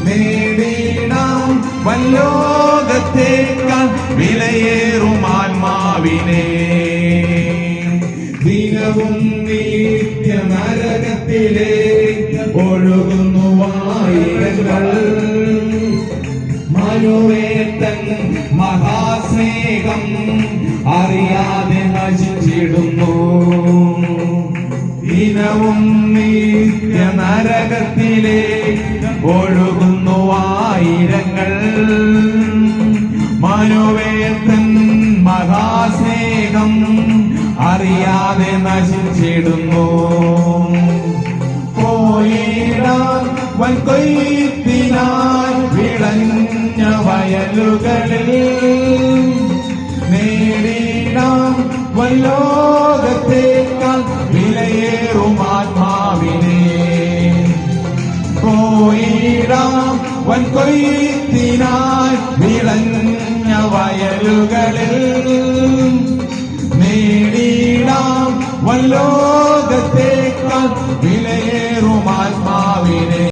നേടിടാം വല്ലോകത്തേക്കാൾ വിലയേറും ആത്മാവിനെ. ദിനവും നിത്യ നരകത്തിലേക്ക് ഒഴുകുന്നു ആയിരങ്ങൾ. മനുവേത്തൻ മഹാസ്നേഹം അറിയാതെ നശിച്ചിടുന്നു. ദിനവും നിത്യ നരകത്തിലേക്ക് ഒഴുകുന്നു ആയിരങ്ങൾ. മനുവേത്തൻ മഹാസ്നേഹം അറിയാതെ നശിച്ചിടുന്നു. പോയിടാൻ വൻകൊയ്ത്തിനായി വിളഞ്ഞ വയലുകളിൽ നേടിടാം വല്ലോകത്തേക്കാൾ വിലയേറും ആത്മാവിനെ. പോയിടാം വൻകൊയ്ത്തിനായി വിളഞ്ഞ വയലുകളിൽ നേടിടാം വല്ലോ